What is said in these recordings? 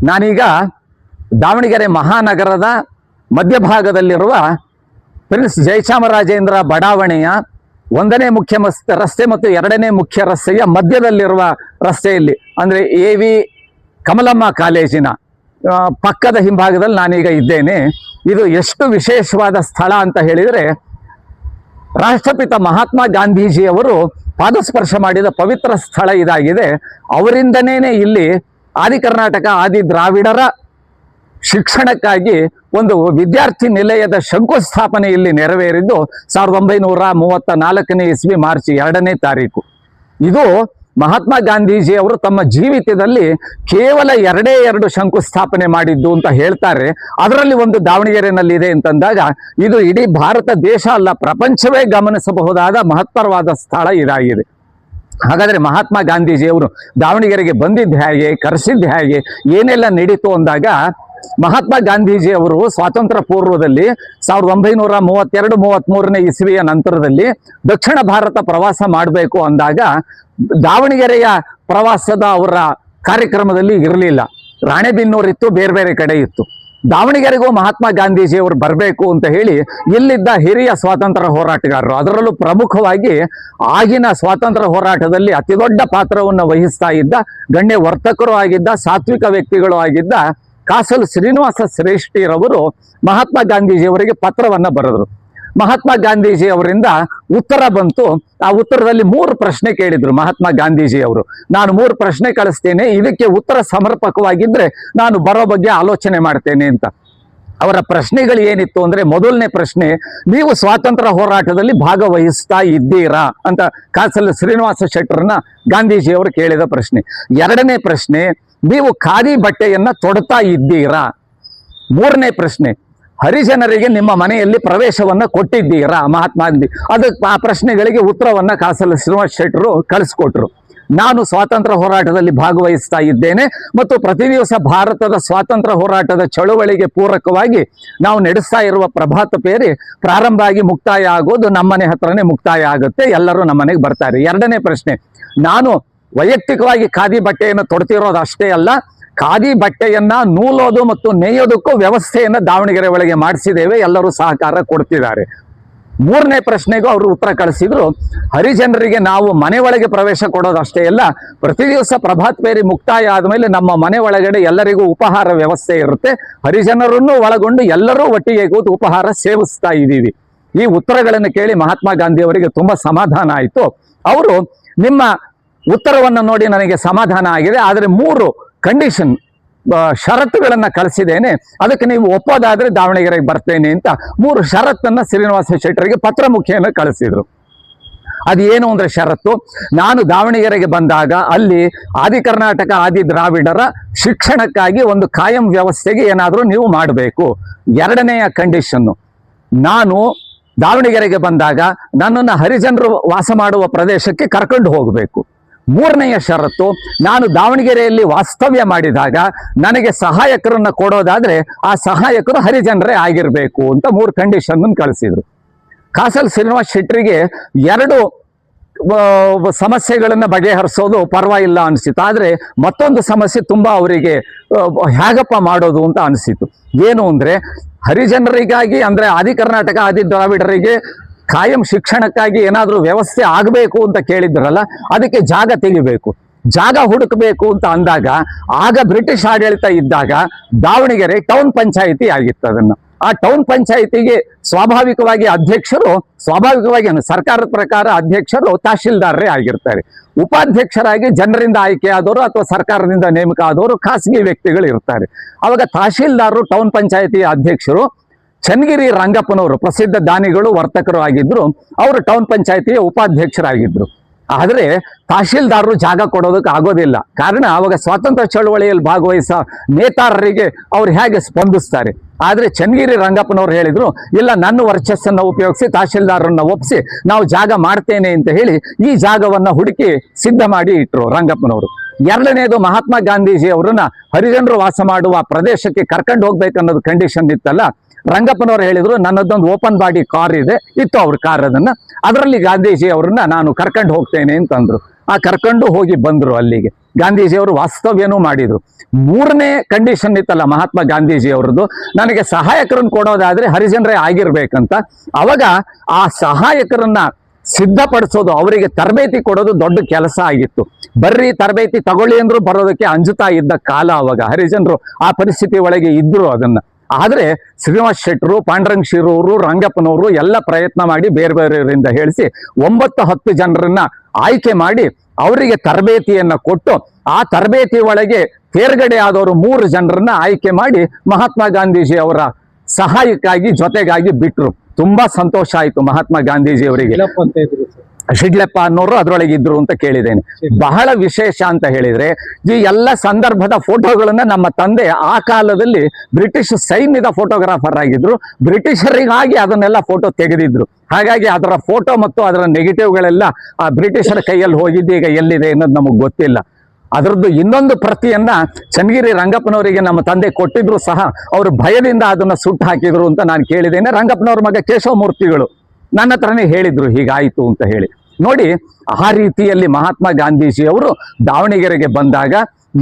ನಾನೀಗ ದಾವಣಗೆರೆ ಮಹಾನಗರದ ಮಧ್ಯಭಾಗದಲ್ಲಿರುವ ಪ್ರಿನ್ಸ್ ಜಯಚಾಮರಾಜೇಂದ್ರ ಬಡಾವಣೆಯ 1ನೇ ಮುಖ್ಯ ರಸ್ತೆ ಮತ್ತು 2ನೇ ಮುಖ್ಯ ರಸ್ತೆಯ ಮಧ್ಯದಲ್ಲಿರುವ ರಸ್ತೆಯಲ್ಲಿ ಅಂದರೆ AV ಕಮಲಮ್ಮ ಕಾಲೇಜಿನ ಪಕ್ಕದ ಹಿಂಭಾಗದಲ್ಲಿ ನಾನೀಗ ಇದ್ದೇನೆ. ಇದು ಎಷ್ಟು ವಿಶೇಷವಾದ ಸ್ಥಳ ಅಂತ ಹೇಳಿದರೆ, ರಾಷ್ಟ್ರಪಿತ ಮಹಾತ್ಮ ಗಾಂಧೀಜಿಯವರು ಪಾದಸ್ಪರ್ಶ ಮಾಡಿದ ಪವಿತ್ರ ಸ್ಥಳ ಇದಾಗಿದೆ. ಅವರಿಂದನೇ ಇಲ್ಲಿ ಆದಿ ಕರ್ನಾಟಕ ಆದಿ ದ್ರಾವಿಡರ ಶಿಕ್ಷಣಕ್ಕಾಗಿ ಒಂದು ವಿದ್ಯಾರ್ಥಿ ನಿಲಯದ ಶಂಕುಸ್ಥಾಪನೆ ಇಲ್ಲಿ ನೆರವೇರಿದ್ದು 1934ನೇ ಇಸ್ವಿ ಮಾರ್ಚ್ 2ನೇ ತಾರೀಕು. ಇದು ಮಹಾತ್ಮ ಗಾಂಧೀಜಿ ಅವರು ತಮ್ಮ ಜೀವಿತದಲ್ಲಿ ಕೇವಲ 2 ಶಂಕುಸ್ಥಾಪನೆ ಮಾಡಿದ್ದು ಅಂತ ಹೇಳ್ತಾರೆ. ಅದರಲ್ಲಿ ಒಂದು ದಾವಣಗೆರೆನಲ್ಲಿದೆ ಅಂತಂದಾಗ ಇದು ಇಡೀ ಭಾರತ ದೇಶ ಅಲ್ಲ, ಪ್ರಪಂಚವೇ ಗಮನಿಸಬಹುದಾದ ಮಹತ್ತರವಾದ ಸ್ಥಳ ಇದಾಗಿದೆ. ಹಾಗಾದರೆ ಮಹಾತ್ಮ ಗಾಂಧೀಜಿಯವರು ದಾವಣಗೆರೆಗೆ ಬಂದಿದ್ದು ಹೇಗೆ, ಕರೆಸಿದ್ದು ಹೇಗೆ, ಏನೆಲ್ಲ ನಡೀತು ಅಂದಾಗ, ಮಹಾತ್ಮ ಗಾಂಧೀಜಿಯವರು ಸ್ವಾತಂತ್ರ್ಯ ಪೂರ್ವದಲ್ಲಿ 1932-33ನೇ ಇಸ್ವಿಯ ನಂತರದಲ್ಲಿ ದಕ್ಷಿಣ ಭಾರತ ಪ್ರವಾಸ ಮಾಡಬೇಕು ಅಂದಾಗ ದಾವಣಗೆರೆಯ ಪ್ರವಾಸದ ಅವರ ಕಾರ್ಯಕ್ರಮದಲ್ಲಿ ಇರಲಿಲ್ಲ. ರಾಣೆಬೆನ್ನೂರಿತ್ತು, ಬೇರೆ ಬೇರೆ ಕಡೆ ಇತ್ತು. ದಾವಣಗೆರೆಗೂ ಮಹಾತ್ಮ ಗಾಂಧೀಜಿಯವರು ಬರಬೇಕು ಅಂತ ಹೇಳಿ ಇಲ್ಲಿದ್ದ ಹಿರಿಯ ಸ್ವಾತಂತ್ರ್ಯ ಹೋರಾಟಗಾರರು, ಅದರಲ್ಲೂ ಪ್ರಮುಖವಾಗಿ ಆಗಿನ ಸ್ವಾತಂತ್ರ್ಯ ಹೋರಾಟದಲ್ಲಿ ಅತಿ ದೊಡ್ಡ ಪಾತ್ರವನ್ನು ವಹಿಸ್ತಾ ಇದ್ದ ಗಣ್ಯ ವರ್ತಕರು ಆಗಿದ್ದ, ಸಾತ್ವಿಕ ವ್ಯಕ್ತಿಗಳು ಆಗಿದ್ದ ಕಾಸಲು ಶ್ರೀನಿವಾಸ ಶ್ರೇಷ್ಠಿರವರು ಮಹಾತ್ಮ ಗಾಂಧೀಜಿಯವರಿಗೆ ಪತ್ರವನ್ನು ಬರೆದರು. ಮಹಾತ್ಮ ಗಾಂಧೀಜಿ ಅವರಿಂದ ಉತ್ತರ ಬಂತು. ಆ ಉತ್ತರದಲ್ಲಿ 3 ಪ್ರಶ್ನೆ ಕೇಳಿದ್ರು ಮಹಾತ್ಮ ಗಾಂಧೀಜಿಯವರು. ನಾನು 3 ಪ್ರಶ್ನೆ ಕಳಿಸ್ತೇನೆ, ಇದಕ್ಕೆ ಉತ್ತರ ಸಮರ್ಪಕವಾಗಿದ್ರೆ ನಾನು ಬರೋ ಬಗ್ಗೆ ಆಲೋಚನೆ ಮಾಡ್ತೇನೆ ಅಂತ. ಅವರ ಪ್ರಶ್ನೆಗಳು ಏನಿತ್ತು ಅಂದ್ರೆ, ಮೊದಲನೇ ಪ್ರಶ್ನೆ, ನೀವು ಸ್ವಾತಂತ್ರ್ಯ ಹೋರಾಟದಲ್ಲಿ ಭಾಗವಹಿಸ್ತಾ ಇದ್ದೀರಾ ಅಂತ ಕಾಸಲು ಶ್ರೀನಿವಾಸ ಶೆಟ್ಟರನ್ನ ಗಾಂಧೀಜಿಯವರು ಕೇಳಿದ ಪ್ರಶ್ನೆ. 2ನೇ ಪ್ರಶ್ನೆ, ನೀವು ಖಾದಿ ಬಟ್ಟೆಯನ್ನ ತೊಡ್ತಾ ಇದ್ದೀರಾ. 3ನೇ ಪ್ರಶ್ನೆ, ಹರಿಜನರಿಗೆ ನಿಮ್ಮ ಮನೆಯಲ್ಲಿ ಪ್ರವೇಶವನ್ನ ಕೊಟ್ಟಿದ್ದೀರಾ ಮಹಾತ್ಮ ಗಾಂಧಿ. ಅದಕ್ಕೆ ಆ ಪ್ರಶ್ನೆಗಳಿಗೆ ಉತ್ತರವನ್ನ ಕಾಸಲು ಶ್ರೀನಿವಾಸ ಶೆಟ್ಟರು ಕಳಿಸ್ಕೊಟ್ರು. ನಾನು ಸ್ವಾತಂತ್ರ್ಯ ಹೋರಾಟದಲ್ಲಿ ಭಾಗವಹಿಸ್ತಾ ಇದ್ದೇನೆ ಮತ್ತು ಪ್ರತಿ ದಿವಸ ಭಾರತದ ಸ್ವಾತಂತ್ರ್ಯ ಹೋರಾಟದ ಚಳುವಳಿಗೆ ಪೂರಕವಾಗಿ ನಾವು ನಡೆಸ್ತಾ ಇರುವ ಪ್ರಭಾತ ಪೇರಿ ಪ್ರಾರಂಭ ಆಗಿ ಮುಕ್ತಾಯ ಆಗೋದು ನಮ್ಮನೆ ಹತ್ರನೇ ಮುಕ್ತಾಯ ಆಗುತ್ತೆ, ಎಲ್ಲರೂ ನಮ್ಮನೆಗೆ ಬರ್ತಾರೆ. 2ನೇ ಪ್ರಶ್ನೆ, ನಾನು ವೈಯಕ್ತಿಕವಾಗಿ ಖಾದಿ ಬಟ್ಟೆಯನ್ನು ತೊಡ್ತಿರೋದು ಅಷ್ಟೇ ಅಲ್ಲ, ಖಾದಿ ಬಟ್ಟೆಯನ್ನ ನೂಲೋದು ಮತ್ತು ನೇಯೋದಕ್ಕೂ ವ್ಯವಸ್ಥೆಯನ್ನ ದಾವಣಗೆರೆ ಒಳಗೆ ಮಾಡಿಸಿದ್ದೇವೆ, ಎಲ್ಲರೂ ಸಹಕಾರ ಕೊಡ್ತಿದ್ದಾರೆ. 3ನೇ ಪ್ರಶ್ನೆಗೂ ಅವರು ಉತ್ತರ ಕಳಿಸಿದ್ರು, ಹರಿಜನರಿಗೆ ನಾವು ಮನೆ ಒಳಗೆ ಪ್ರವೇಶ ಕೊಡೋದು ಅಷ್ಟೇ ಅಲ್ಲ, ಪ್ರತಿ ದಿವಸ ಪ್ರಭಾತ್ ಪೇರಿ ಮುಕ್ತಾಯ ಆದಮೇಲೆ ನಮ್ಮ ಮನೆ ಒಳಗಡೆ ಎಲ್ಲರಿಗೂ ಉಪಹಾರ ವ್ಯವಸ್ಥೆ ಇರುತ್ತೆ, ಹರಿಜನರನ್ನು ಒಳಗೊಂಡು ಎಲ್ಲರೂ ಒಟ್ಟಿಗೆ ಕೂತು ಉಪಹಾರ ಸೇವಿಸ್ತಾ ಇದ್ದೀವಿ. ಈ ಉತ್ತರಗಳನ್ನು ಕೇಳಿ ಮಹಾತ್ಮ ಗಾಂಧಿ ಅವರಿಗೆ ತುಂಬಾ ಸಮಾಧಾನ ಆಯಿತು. ಅವರು, ನಿಮ್ಮ ಉತ್ತರವನ್ನು ನೋಡಿ ನನಗೆ ಸಮಾಧಾನ ಆಗಿದೆ, ಆದರೆ 3 ಕಂಡೀಷನ್ ಷರತ್ತುಗಳನ್ನ ಕಳಿಸಿದ್ದೇನೆ, ಅದಕ್ಕೆ ನೀವು ಒಪ್ಪೋದಾದ್ರೆ ದಾವಣಗೆರೆಗೆ ಬರ್ತೇನೆ ಅಂತ 3 ಷರತ್ತನ್ನ ಶ್ರೀನಿವಾಸ ಶೆಟ್ಟರಿಗೆ ಪತ್ರ ಮುಖೇನ ಕಳಿಸಿದ್ರು. ಅದೇನು ಅಂದ್ರೆ ಷರತ್ತು, ನಾನು ದಾವಣಗೆರೆಗೆ ಬಂದಾಗ ಅಲ್ಲಿ ಆದಿ ಕರ್ನಾಟಕ ಆದಿ ದ್ರಾವಿಡರ ಶಿಕ್ಷಣಕ್ಕಾಗಿ ಒಂದು ಕಾಯಂ ವ್ಯವಸ್ಥೆಗೆ ಏನಾದರೂ ನೀವು ಮಾಡಬೇಕು. 2ನೆಯ ಕಂಡೀಷನ್ನು, ನಾನು ದಾವಣಗೆರೆಗೆ ಬಂದಾಗ ನನ್ನನ್ನು ಹರಿಜನರು ವಾಸ ಮಾಡುವ ಪ್ರದೇಶಕ್ಕೆ ಕರ್ಕೊಂಡು ಹೋಗಬೇಕು. 3ನೆಯ ಷರತ್ತು, ನಾನು ದಾವಣಗೆರೆಯಲ್ಲಿ ವಾಸ್ತವ್ಯ ಮಾಡಿದಾಗ ನನಗೆ ಸಹಾಯಕರನ್ನ ಕೊಡೋದಾದ್ರೆ ಆ ಸಹಾಯಕರು ಹರಿಜನರೇ ಆಗಿರಬೇಕು ಅಂತ 3 ಕಂಡೀಷನ್ ಕಳಿಸಿದ್ರು. ಕಾಸಲ್ ಶ್ರೀನಿವಾಸ ಶೆಟ್ಟರಿಗೆ 2 ಸಮಸ್ಯೆಗಳನ್ನ ಬಗೆಹರಿಸೋದು ಪರವಾಗಿಲ್ಲ ಅನಿಸಿತು, ಆದರೆ ಮತ್ತೊಂದು ಸಮಸ್ಯೆ ತುಂಬಾ ಅವರಿಗೆ ಹೇಗಪ್ಪ ಮಾಡೋದು ಅಂತ ಅನಿಸಿತು. ಏನು ಅಂದ್ರೆ, ಹರಿಜನರಿಗಾಗಿ ಅಂದ್ರೆ ಆದಿ ಕರ್ನಾಟಕ ಆದಿ ದ್ರಾವಿಡರಿಗೆ ಕಾಯಂ ಶಿಕ್ಷಣಕ್ಕಾಗಿ ಏನಾದರೂ ವ್ಯವಸ್ಥೆ ಆಗಬೇಕು ಅಂತ ಕೇಳಿದ್ರಲ್ಲ, ಅದಕ್ಕೆ ಜಾಗ ತೆಗಿಬೇಕು, ಜಾಗ ಹುಡುಕಬೇಕು ಅಂತ ಅಂದಾಗ, ಆಗ ಬ್ರಿಟಿಷ್ ಆಡಳಿತ ಇದ್ದಾಗ ದಾವಣಗೆರೆ ಟೌನ್ ಪಂಚಾಯಿತಿ ಆಗಿತ್ತು. ಅದನ್ನು ಆ ಟೌನ್ ಪಂಚಾಯಿತಿಗೆ ಸ್ವಾಭಾವಿಕವಾಗಿ ಸರ್ಕಾರದ ಪ್ರಕಾರ ಅಧ್ಯಕ್ಷರು ತಹಶೀಲ್ದಾರರೇ ಆಗಿರ್ತಾರೆ. ಉಪಾಧ್ಯಕ್ಷರಾಗಿ ಜನರಿಂದ ಆಯ್ಕೆಯಾದವರು ಅಥವಾ ಸರ್ಕಾರದಿಂದ ನೇಮಕ ಆದವರು ಖಾಸಗಿ ವ್ಯಕ್ತಿಗಳು ಇರ್ತಾರೆ. ಅವಾಗ ತಹಶೀಲ್ದಾರರು ಟೌನ್ ಪಂಚಾಯಿತಿಯ ಅಧ್ಯಕ್ಷರು. ಚನ್ನಗಿರಿ ರಂಗಪ್ಪನವರು ಪ್ರಸಿದ್ಧ ದಾನಿಗಳು, ವರ್ತಕರು ಆಗಿದ್ರು, ಅವರು ಟೌನ್ ಪಂಚಾಯಿತಿಯ ಉಪಾಧ್ಯಕ್ಷರಾಗಿದ್ರು. ಆದರೆ ತಹಶೀಲ್ದಾರರು ಜಾಗ ಕೊಡೋದಕ್ಕೆ ಆಗೋದಿಲ್ಲ, ಕಾರಣ ಅವಾಗ ಸ್ವಾತಂತ್ರ್ಯ ಚಳವಳಿಯಲ್ಲಿ ಭಾಗವಹಿಸೋ ನೇತಾರರಿಗೆ ಅವ್ರು ಹೇಗೆ ಸ್ಪಂದಿಸ್ತಾರೆ. ಆದರೆ ಚನ್ನಗಿರಿ ರಂಗಪ್ಪನವ್ರು ಹೇಳಿದ್ರು, ಇಲ್ಲ, ನನ್ನ ವರ್ಚಸ್ಸನ್ನು ಉಪಯೋಗಿಸಿ ತಹಶೀಲ್ದಾರರನ್ನ ಒಪ್ಪಿಸಿ ನಾವು ಜಾಗ ಮಾಡ್ತೇನೆ ಅಂತ ಹೇಳಿ ಈ ಜಾಗವನ್ನ ಹುಡುಕಿ ಸಿದ್ಧ ಮಾಡಿ ಇಟ್ರು ರಂಗಪ್ಪನವರು. 2ನೇದು, ಮಹಾತ್ಮ ಗಾಂಧೀಜಿ ಅವರನ್ನ ಹರಿಜನರು ವಾಸ ಮಾಡುವ ಪ್ರದೇಶಕ್ಕೆ ಕರ್ಕೊಂಡು ಹೋಗ್ಬೇಕನ್ನೋದು ಕಂಡೀಷನ್ ಇತ್ತಲ್ಲ, ರಂಗಪ್ಪನವರು ಹೇಳಿದ್ರು, ನನ್ನದೊಂದು ಓಪನ್ ಬಾಡಿ ಕಾರ್ ಇತ್ತು ಅವ್ರ ಕಾರ್, ಅದರಲ್ಲಿ ಗಾಂಧೀಜಿ ಅವ್ರನ್ನ ನಾನು ಕರ್ಕೊಂಡು ಹೋಗ್ತೇನೆ ಅಂತಂದ್ರು. ಆ ಕರ್ಕೊಂಡು ಹೋಗಿ ಬಂದ್ರು ಅಲ್ಲಿಗೆ. ಗಾಂಧೀಜಿಯವರು ವಾಸ್ತವ್ಯನೂ ಮಾಡಿದ್ರು. 3ನೇ ಕಂಡೀಷನ್ ಇತ್ತಲ್ಲ ಮಹಾತ್ಮ ಗಾಂಧೀಜಿ ಅವರದ್ದು, ನನಗೆ ಸಹಾಯಕರನ್ನು ಕೊಡೋದಾದ್ರೆ ಹರಿಜನರೇ ಆಗಿರ್ಬೇಕಂತ. ಅವಾಗ ಆ ಸಹಾಯಕರನ್ನ ಸಿದ್ಧಪಡಿಸೋದು, ಅವರಿಗೆ ತರಬೇತಿ ಕೊಡೋದು ದೊಡ್ಡ ಕೆಲಸ ಆಗಿತ್ತು. ಬರ್ರಿ ತರಬೇತಿ ತಗೊಳ್ಳಿ ಅಂದ್ರು ಬರೋದಕ್ಕೆ ಅಂಜುತ್ತಾ ಇದ್ದ ಕಾಲ ಅವಾಗ. ಹರಿಜನರು ಆ ಪರಿಸ್ಥಿತಿ ಒಳಗೆ ಇದ್ರು ಅದನ್ನ. ಆದ್ರೆ ಶ್ರೀನಿವಾಸ ಶೆಟ್ಟರು, ಪಾಂಡುರಂಗ ಶಿರೂರು, ರಂಗಪ್ಪನವರು ಎಲ್ಲ ಪ್ರಯತ್ನ ಮಾಡಿ ಬೇರೆ ಬೇರೆಯವರಿಂದ ಹೇಳಿಸಿ 9-10 ಜನರನ್ನ ಆಯ್ಕೆ ಮಾಡಿ ಅವರಿಗೆ ತರಬೇತಿಯನ್ನ ಕೊಟ್ಟು, ಆ ತರಬೇತಿ ಒಳಗೆ ತೇರ್ಗಡೆ ಆದವರು 3 ಜನರನ್ನ ಆಯ್ಕೆ ಮಾಡಿ ಮಹಾತ್ಮ ಗಾಂಧೀಜಿ ಅವರ ಸಹಾಯಕ್ಕಾಗಿ ಜೊತೆಗಾಗಿ ಬಿಟ್ರು. ತುಂಬಾ ಸಂತೋಷ ಆಯ್ತು ಮಹಾತ್ಮ ಗಾಂಧೀಜಿ ಅವರಿಗೆ. ಶಿಡ್ಲೆಪ್ಪ ಅನ್ನೋರು ಅದ್ರೊಳಗೆ ಇದ್ರು ಅಂತ ಕೇಳಿದ್ದೇನೆ. ಬಹಳ ವಿಶೇಷ ಅಂತ ಹೇಳಿದ್ರೆ, ಈ ಎಲ್ಲ ಸಂದರ್ಭದ ಫೋಟೋಗಳನ್ನ ನಮ್ಮ ತಂದೆ ಆ ಕಾಲದಲ್ಲಿ ಬ್ರಿಟಿಷ್ ಸೈನ್ಯದ ಫೋಟೋಗ್ರಾಫರ್ ಆಗಿದ್ರು, ಬ್ರಿಟಿಷರಿಗಾಗಿ ಅದನ್ನೆಲ್ಲ ಫೋಟೋ ತೆಗೆದಿದ್ರು. ಹಾಗಾಗಿ ಅದರ ಫೋಟೋ ಮತ್ತು ಅದರ ನೆಗೆಟಿವ್ಗಳೆಲ್ಲ ಆ ಬ್ರಿಟಿಷರ ಕೈಯಲ್ಲಿ ಹೋಗಿದ್ದು ಈಗ ಎಲ್ಲಿದೆ ಅನ್ನೋದು ನಮಗೆ ಗೊತ್ತಿಲ್ಲ. ಅದರದ್ದು ಇನ್ನೊಂದು ಪ್ರತಿಯನ್ನ ಚನ್ನಗಿರಿ ರಂಗಪ್ಪನವರಿಗೆ ನಮ್ಮ ತಂದೆ ಕೊಟ್ಟಿದ್ರು ಸಹ ಅವರು ಭಯದಿಂದ ಅದನ್ನ ಸುಟ್ಟು ಹಾಕಿದ್ರು ಅಂತ ನಾನು ಕೇಳಿದ್ದೇನೆ. ರಂಗಪ್ಪನವ್ರ ಮಗ ಕೇಶವಮೂರ್ತಿಗಳು ನನ್ನ ಹತ್ರನೇ ಹೇಳಿದ್ರು ಹೀಗಾಯ್ತು ಅಂತ ಹೇಳಿ. ನೋಡಿ, ಆ ರೀತಿಯಲ್ಲಿ ಮಹಾತ್ಮ ಗಾಂಧೀಜಿ ಅವರು ದಾವಣಗೆರೆಗೆ ಬಂದಾಗ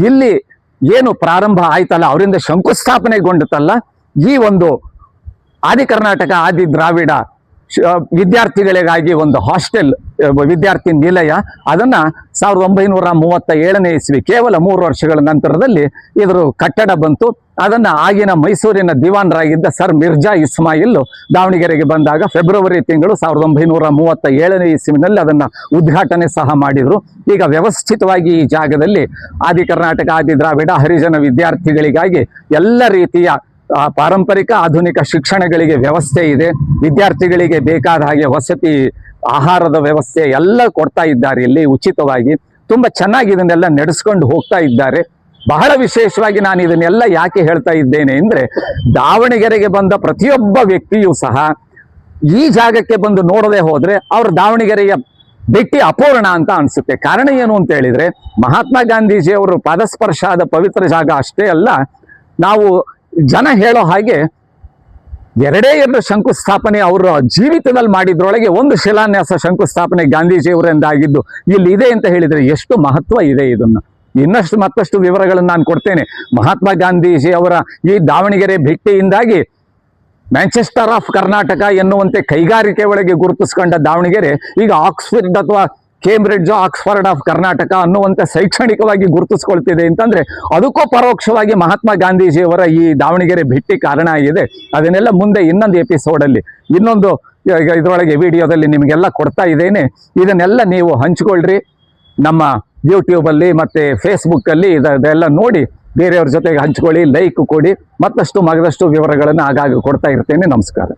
ಇಲ್ಲಿ ಏನು ಪ್ರಾರಂಭ ಆಯ್ತಲ್ಲ, ಅವರಿಂದ ಶಂಕುಸ್ಥಾಪನೆಗೊಂಡಿತಲ್ಲ ಈ ಒಂದು ಆದಿ ಕರ್ನಾಟಕ ಆದಿ ದ್ರಾವಿಡ ವಿದ್ಯಾರ್ಥಿಗಳಿಗಾಗಿ ಒಂದು ಹಾಸ್ಟೆಲ್, ವಿದ್ಯಾರ್ಥಿ ನಿಲಯ, ಅದನ್ನ 1937ನೇ ಇಸ್ವಿ, ಕೇವಲ 3 ವರ್ಷಗಳ ನಂತರದಲ್ಲಿ ಇದರ ಕಟ್ಟಡ ಬಂತು. ಅದನ್ನ ಆಗಿನ ಮೈಸೂರಿನ ದಿವಾನರಾಗಿದ್ದ ಸರ್ ಮಿರ್ಜಾ ಇಸ್ಮಾಯಿಲ್ ದಾವಣಗೆರೆಗೆ ಬಂದಾಗ ಫೆಬ್ರವರಿ ತಿಂಗಳು 1937ನೇ ಇಸ್ವಿನಲ್ಲಿ ಅದನ್ನ ಉದ್ಘಾಟನೆ ಸಹ ಮಾಡಿದ್ರು. ಈಗ ವ್ಯವಸ್ಥಿತವಾಗಿ ಈ ಜಾಗದಲ್ಲಿ ಆದಿ ಕರ್ನಾಟಕ ಆದಿ ದ್ರಾವಿಡ ಹರಿಜನ ವಿದ್ಯಾರ್ಥಿಗಳಿಗಾಗಿ ಎಲ್ಲ ರೀತಿಯ ಪಾರಂಪರಿಕ ಆಧುನಿಕ ಶಿಕ್ಷಣಗಳಿಗೆ ವ್ಯವಸ್ಥೆ ಇದೆ. ವಿದ್ಯಾರ್ಥಿಗಳಿಗೆ ಬೇಕಾದ ಹಾಗೆ ವಸತಿ, ಆಹಾರದ ವ್ಯವಸ್ಥೆ ಎಲ್ಲ ಕೊಡ್ತಾ ಇದ್ದಾರೆ ಇಲ್ಲಿ ಉಚಿತವಾಗಿ. ತುಂಬಾ ಚೆನ್ನಾಗಿ ಇದನ್ನೆಲ್ಲ ನಡೆಸ್ಕೊಂಡು ಹೋಗ್ತಾ ಇದ್ದಾರೆ. ಬಹಳ ವಿಶೇಷವಾಗಿ ನಾನು ಇದನ್ನೆಲ್ಲ ಯಾಕೆ ಹೇಳ್ತಾ ಇದ್ದೇನೆ ಅಂದ್ರೆ, ದಾವಣಗೆರೆಗೆ ಬಂದ ಪ್ರತಿಯೊಬ್ಬ ವ್ಯಕ್ತಿಯೂ ಸಹ ಈ ಜಾಗಕ್ಕೆ ಬಂದು ನೋಡದೆ ಹೋದ್ರೆ ಅವ್ರ ದಾವಣಗೆರೆಯ ಭೇಟಿ ಅಪೂರ್ಣ ಅಂತ ಅನ್ಸುತ್ತೆ. ಕಾರಣ ಏನು ಅಂತ ಹೇಳಿದ್ರೆ, ಮಹಾತ್ಮ ಗಾಂಧೀಜಿ ಅವರು ಪಾದಸ್ಪರ್ಶ ಆದ ಪವಿತ್ರ ಜಾಗ ಅಷ್ಟೇ ಅಲ್ಲ, ನಾವು ಜನ ಹೇಳೋ ಹಾಗೆ 2 ಶಂಕುಸ್ಥಾಪನೆ ಅವರ ಜೀವಿತದಲ್ಲಿ ಮಾಡಿದ್ರೊಳಗೆ ಒಂದು ಶಿಲಾನ್ಯಾಸ ಶಂಕುಸ್ಥಾಪನೆ ಗಾಂಧೀಜಿಯವರಿಂದಾಗಿದ್ದು ಇಲ್ಲಿ ಇದೆ ಅಂತ ಹೇಳಿದ್ರೆ ಎಷ್ಟು ಮಹತ್ವ ಇದೆ. ಇದನ್ನ ಇನ್ನಷ್ಟು ಮತ್ತಷ್ಟು ವಿವರಗಳನ್ನು ನಾನು ಕೊಡ್ತೇನೆ. ಮಹಾತ್ಮ ಗಾಂಧೀಜಿ ಅವರ ಈ ದಾವಣಗೆರೆ ಭೇಟಿಯಿಂದಾಗಿ ಮ್ಯಾಂಚೆಸ್ಟರ್ ಆಫ್ ಕರ್ನಾಟಕ ಎನ್ನುವಂತೆ ಕೈಗಾರಿಕೆ ಒಳಗೆ ಗುರುತಿಸ್ಕೊಂಡ ದಾವಣಗೆರೆ ಈಗ ಆಕ್ಸ್ಫರ್ಡ್ ಅಥವಾ ಕೇಂಬ್ರಿಡ್ಜ್, ಆಕ್ಸ್ಫರ್ಡ್ ಆಫ್ ಕರ್ನಾಟಕ ಅನ್ನುವಂತೆ ಶೈಕ್ಷಣಿಕವಾಗಿ ಗುರುತಿಸ್ಕೊಳ್ತಿದೆ ಅಂತಂದ್ರೆ ಅದಕ್ಕೂ ಪರೋಕ್ಷವಾಗಿ ಮಹಾತ್ಮ ಗಾಂಧೀಜಿಯವರ ಈ ದಾವಣಗೆರೆ ಭೇಟಿ ಕಾರಣ ಆಗಿದೆ. ಅದನ್ನೆಲ್ಲ ಮುಂದೆ ಇನ್ನೊಂದು ಎಪಿಸೋಡಲ್ಲಿ, ಇನ್ನೊಂದು ಇದರೊಳಗೆ ವಿಡಿಯೋದಲ್ಲಿ ನಿಮಗೆಲ್ಲ ಕೊಡ್ತಾ ಇದ್ದೇನೆ. ಇದನ್ನೆಲ್ಲ ನೀವು ಹಂಚ್ಕೊಳ್ರಿ. ನಮ್ಮ ಯೂಟ್ಯೂಬಲ್ಲಿ ಮತ್ತು ಫೇಸ್ಬುಕ್ಕಲ್ಲಿ ಇದೆಲ್ಲ ನೋಡಿ ಬೇರೆಯವ್ರ ಜೊತೆಗೆ ಹಂಚ್ಕೊಳ್ಳಿ, ಲೈಕ್ ಕೊಡಿ. ಮತ್ತಷ್ಟು ಮಗದಷ್ಟು ವಿವರಗಳನ್ನು ಆಗಾಗ ಕೊಡ್ತಾ ಇರ್ತೇನೆ. ನಮಸ್ಕಾರ.